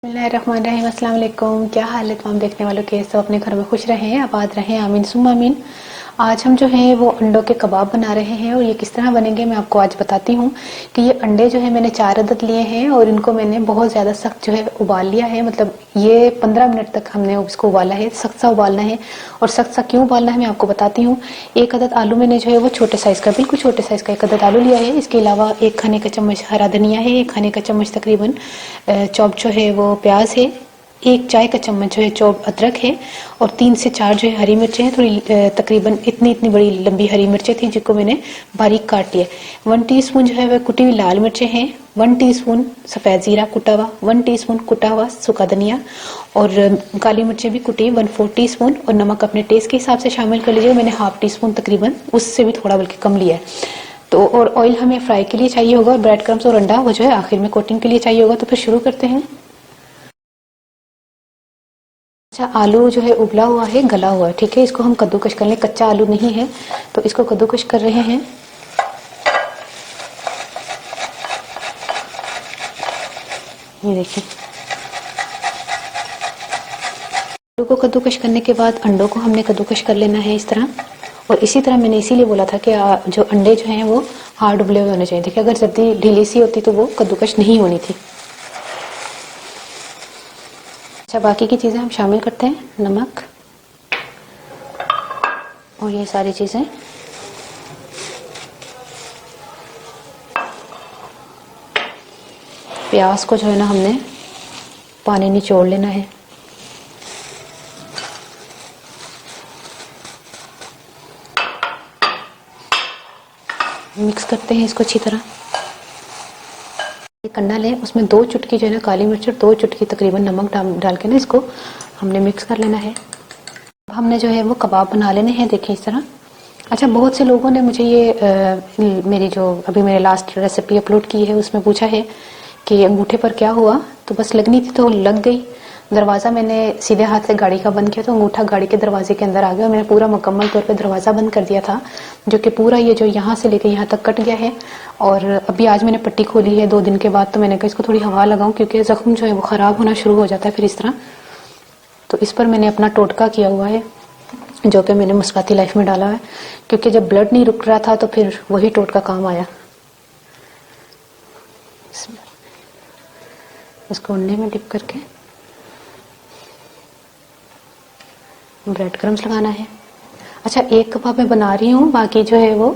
बिस्मिल्लाहिर्रहमानिर्रहीम। अस्सलाम वालेकुम। क्या हाल है तमाम देखने वालों के? सब अपने घर में खुश रहें, आबाद रहें, आमीन सुम्मा आमीन। आज हम जो है वो अंडों के कबाब बना रहे हैं और ये किस तरह बनेंगे मैं आपको आज बताती हूँ। कि ये अंडे जो है मैंने 4 अदद लिए हैं और इनको मैंने बहुत ज़्यादा सख्त जो है उबाल लिया है। मतलब ये 15 मिनट तक हमने इसको उबाला है, सख्त सा उबालना है। और सख्त सा क्यों उबालना है मैं आपको बताती हूँ। 1 अदद आलू मैंने जो है वो छोटे साइज़ का, बिल्कुल छोटे साइज़ का 1 अदद आलू लिया है। इसके अलावा 1 खाने का चम्मच हरा धनिया है, 1 खाने का चम्मच तकरीबन चॉप जो है वो प्याज है, 1 चाय का चम्मच जो है चॉप अदरक है और 3 से 4 जो है हरी मिर्चें हैं। थोड़ी तकरीबन इतनी इतनी बड़ी लंबी हरी मिर्चें थी जिनको मैंने बारीक काट लिया। 1 टीस्पून जो है वह कुटी हुई लाल मिर्चें हैं, 1 टीस्पून सफेद जीरा कुटा हुआ, 1 टीस्पून कुटा हुआ सूखा धनिया और काली मिर्चें भी कुटी 1/4 टीस्पून और नमक अपने टेस्ट के हिसाब से शामिल कर लीजिए। मैंने हाफ टीस्पून तकरीबन, उससे भी थोड़ा बल्कि कम लिया है। तो और ऑयल हमें फ्राई के लिए चाहिए होगा, ब्रेड क्रम्स और अंडा वो जो है आखिर में कोटिंग के लिए चाहिए होगा। तो फिर शुरू करते हैं। अच्छा, आलू जो है उबला हुआ है, गला हुआ है, ठीक है। इसको हम कद्दूकश कर लें, कच्चा आलू नहीं है तो इसको कद्दूकश कर रहे हैं। ये देखिए, आलू को कद्दूकश करने के बाद अंडों को हमने कद्दूकश कर लेना है इस तरह। और इसी तरह मैंने इसीलिए बोला था कि जो अंडे जो हैं वो हार्ड उबले हुए होने चाहिए। देखिए, अगर जल्दी ढीली सी होती तो वो कद्दूकश नहीं होनी थी। अच्छा, बाकी की चीज़ें हम शामिल करते हैं, नमक और ये सारी चीज़ें। प्याज को जो है ना हमने पानी निचोड़ लेना है। मिक्स करते हैं इसको अच्छी तरह। एक अंडा लें, उसमें 2 चुटकी जो है ना काली मिर्च और 2 चुटकी तकरीबन नमक डाल के ना इसको हमने मिक्स कर लेना है। हमने जो है वो कबाब बना लेने हैं, देखिए इस तरह। अच्छा, बहुत से लोगों ने मुझे ये मेरी जो अभी मैंने लास्ट रेसिपी अपलोड की है उसमें पूछा है कि अंगूठे पर क्या हुआ। तो बस लगनी थी तो लग गई। दरवाज़ा मैंने सीधे हाथ से गाड़ी का बंद किया तो अंगूठा गाड़ी के दरवाजे के अंदर आ गया। मैंने पूरा मुकम्मल तौर पे दरवाज़ा बंद कर दिया था, जो कि पूरा ये जो यहाँ से लेकर यहाँ तक कट गया है। और अभी आज मैंने पट्टी खोली है 2 दिन के बाद, तो मैंने कहा इसको थोड़ी हवा लगाऊं क्योंकि जख्म जो है वो ख़राब होना शुरू हो जाता है फिर इस तरह। तो इस पर मैंने अपना टोटका किया हुआ है जो कि मैंने मुस्काती लाइफ में डाला है, क्योंकि जब ब्लड नहीं रुक रहा था तो फिर वही टोटका काम आया। इसको अंडे में डिप करके ब्रेड क्रम्स लगाना है। अच्छा, एक कबाब मैं बना रही हूँ, बाकी जो है वो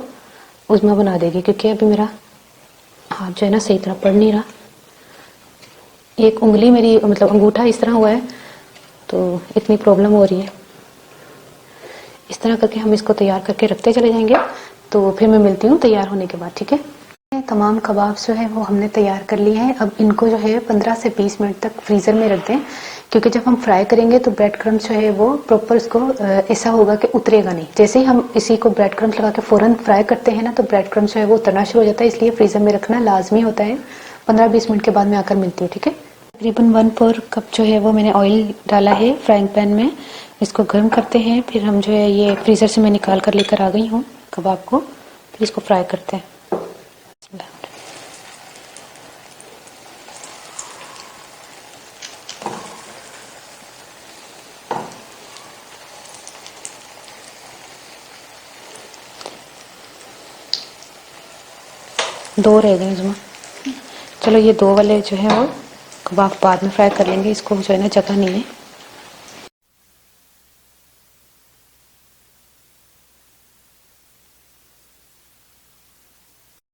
उसमें बना देगी क्योंकि अभी मेरा हाथ जो है ना सही तरह पड़ नहीं रहा। एक उंगली मेरी मतलब अंगूठा इस तरह हुआ है तो इतनी प्रॉब्लम हो रही है। इस तरह करके हम इसको तैयार करके रखते चले जाएंगे। तो फिर मैं मिलती हूँ तैयार होने के बाद, ठीक है। तमाम कबाब जो है वो हमने तैयार कर लिए हैं। अब इनको जो है 15 से 20 मिनट तक फ्रीज़र में रख दें, क्योंकि जब हम फ्राई करेंगे तो ब्रेड क्रम्स जो है वो प्रॉपर इसको ऐसा होगा कि उतरेगा नहीं। जैसे ही हम इसी को ब्रेड क्रम्स लगा के फ़ौरन फ्राई करते हैं ना तो ब्रेड क्रम्स जो है वो उतरना शुरू हो जाता है। इसलिए फ्रीज़र में रखना लाजमी होता है। 15-20 मिनट के बाद मैं आकर मिलती हूँ, ठीक है। तकरीबन 1/4 कप जो है वो मैंने ऑयल डाला है फ्राइंग पैन में। इसको गर्म करते हैं, फिर हम जो है ये फ्रीज़र से मैं निकाल कर लेकर आ गई हूँ कबाब को, फिर इसको फ्राई करते हैं। 2 रह गए इसमें। चलो ये 2 वाले जो है वो कबाब बाद में फ्राई कर लेंगे, इसको जो है ना जगह नहीं है।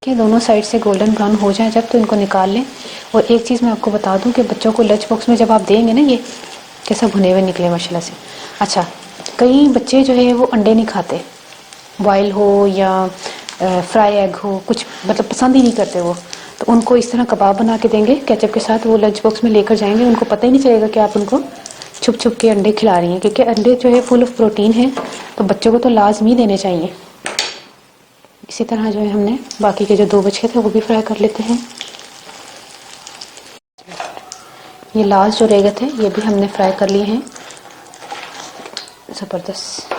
कि दोनों साइड से गोल्डन ब्राउन हो जाए जब, तो इनको निकाल लें। और एक चीज़ मैं आपको बता दूं कि बच्चों को लंच बॉक्स में जब आप देंगे ना, ये कैसा भुने हुए निकले माशाल्लाह से। अच्छा, कई बच्चे जो है वो अंडे नहीं खाते, बॉयल हो या फ्राई एग हो, कुछ मतलब पसंद ही नहीं करते वो। तो उनको इस तरह कबाब बना के देंगे केचप के साथ, वो लंच बॉक्स में लेकर जाएंगे, उनको पता ही नहीं चलेगा कि आप उनको छुप छुप के अंडे खिला रही हैं, क्योंकि अंडे जो है फुल ऑफ प्रोटीन है, तो बच्चों को तो लाजमी देने चाहिए। इसी तरह जो है हमने बाकी के जो 2 बचे थे वो भी फ्राई कर लेते हैं। ये लास्ट जो रह गए थे ये भी हमने फ्राई कर लिए हैं, ज़बरदस्त।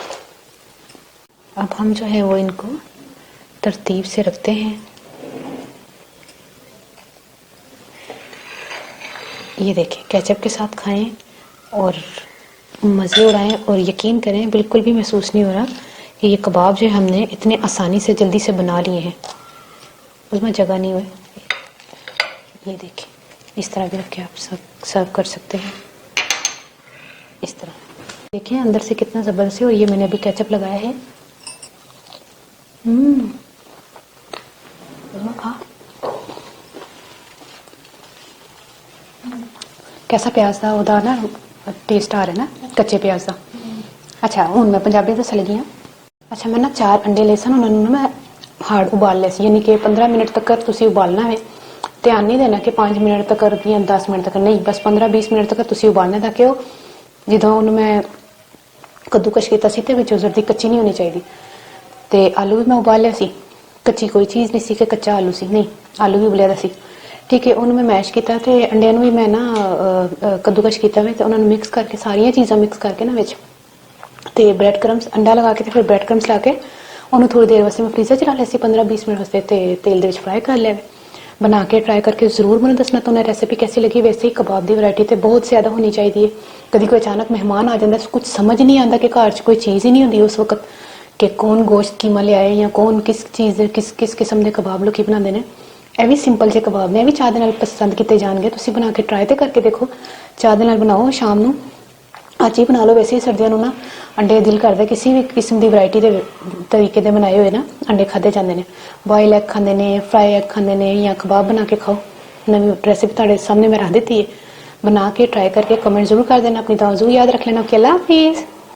अब हम जो है वो इनको तरतीब से रखते हैं। ये देखिए केचप के साथ खाएं और मज़े उड़ाएं, और यकीन करें बिल्कुल भी महसूस नहीं हो रहा कि ये कबाब जो हमने इतने आसानी से जल्दी से बना लिए हैं, उसमें जगह नहीं हुई। ये देखिए इस तरह भी रख के आप सर्व कर सकते हैं इस तरह। देखिए अंदर से कितना ज़बरदस्त है, और ये मैंने अभी केचप लगाया है। खा कैसा प्याज का ਉਹਦਾ ना टेस्ट आ रहा है ना, कच्चे प्याज का। अच्छा हूँ मैं पंजाबी दस लगी हाँ। अच्छा मैं ना 4 अंडे ले सन, उन्होंने मैं हार्ड उबाल लिया सी, यानी कि 15 मिनट तक तुसी उबालना है। ध्यान नहीं देना कि 5 मिनट तक या 10 मिनट तक, नहीं बस 15-20 मिनट तक तुसी उबालना, ताकि वो ਜਦੋਂ ਉਹਨੂੰ ਮੈਂ ਕੱਦੂਕਸ਼ ਕੀਤਾ ਸੀ ਤੇ ਵਿੱਚੋਂ ਜ਼ਰਦੀ ਕੱਚੀ ਨਹੀਂ ਹੋਣੀ ਚਾਹੀਦੀ। ਤੇ ਆਲੂ ਵੀ ਮੈਂ ਉਬਾਲ ਲਿਆ ਸੀ, ਕੱਚੀ ਕੋਈ ਚੀਜ਼ ਨਹੀਂ ਸੀ ਕਿ ਕੱਚਾ ਆਲੂ ਸੀ, ਨਹੀਂ ਆਲੂ ਵੀ ਉਬਲਿਆ ਦਾ ਸੀ। ਠੀਕ ਹੈ ਉਹਨੂੰ ਮੈਂ ਮੈਸ਼ ਕੀਤਾ ਤੇ ਅੰਡਿਆਂ ਨੂੰ ਵੀ ਮੈਂ ਨਾ ਕੱਦੂਕਸ਼ ਕੀਤਾ ਵੇ, ਤੇ ਉਹਨਾਂ ਨੂੰ ਮਿਕਸ ਕਰਕੇ ਸਾਰੀਆਂ ਚੀਜ਼ਾਂ ਮਿਕਸ ਕਰਕੇ ਨਾ ਵਿੱਚ ਤੇ ਬ੍ਰੈਡ ਕਰਮਸ ਅੰਡਾ ਲਗਾ ਕੇ ਤੇ ਫਿਰ ਬ੍ਰੈਡ ਕਰਮਸ ਲਾ ਕੇ ਉਹਨੂੰ ਥੋੜੀ ਦੇਰ ਵਾਸਤੇ ਮੈਂ ਫ੍ਰੀਜ਼ਰ 'ਚ ਰੱਖ ਲਿਆ ਸੀ 15-20 ਮਿੰਟ ਵਾਸਤੇ, ਤੇ ਤੇਲ ਦੇ ਵਿੱਚ ਫਰਾਈ ਕਰ ਲਿਆ। बना के ट्राई करके ज़रूर मैंने दसना तो उन्हें रेसिपी कैसी लगी। वैसे ही कबाब की वैरायटी तो बहुत ज़्यादा होनी चाहिए। कभी कोई अचानक मेहमान आ जाता है, कुछ समझ नहीं आता कि घर च कोई चीज़ ही नहीं होती उस वक्त कि कौन गोश्त कीमा ले आए या कौन किस चीज़ किस किस्म के कबाब लोग बनाते हैं। यह भी सिंपल से कबाब ने भी चाह दे नाल पसंद किए जाएंगे। तुसीं बना के ट्राई तो करके देखो, चाह दे नाल बनाओ, शाम को ਅੱਜ ਹੀ ਬਣਾ ਲਓ। ਵੈਸੇ ਹੀ ਸਰਦੀਆਂ ਨੂੰ ਨਾ ਅੰਡੇ ਦਿਲ ਕਰਦਾ ਕਿਸੇ ਵੀ ਕਿਸਮ ਦੀ ਵੈਰਾਈਟੀ ਦੇ ਤਰੀਕੇ ਦੇ ਬਣਾਏ ਹੋਏ ਨਾ ਅੰਡੇ ਖਾਦੇ ਜਾਂਦੇ ਨੇ। ਬੋਇਲ ਐਗ ਖਾਂਦੇ ਨੇ, ਫਰਾਈ ਐਗ ਖਾਂਦੇ ਨੇ, ਜਾਂ ਕਬਾਬ ਬਣਾ ਕੇ ਖਾਓ। ਨਵੀਂ रेसिपी ਤੁਹਾਡੇ ਸਾਹਮਣੇ ਮੈਂ ਰੱਖ ਦਿੱਤੀ ਹੈ, बना के ट्राई करके कमेंट जरूर कर देना। अपनी दुआ जरूर याद रख लेना। ओके अल्लाह हाफिज़।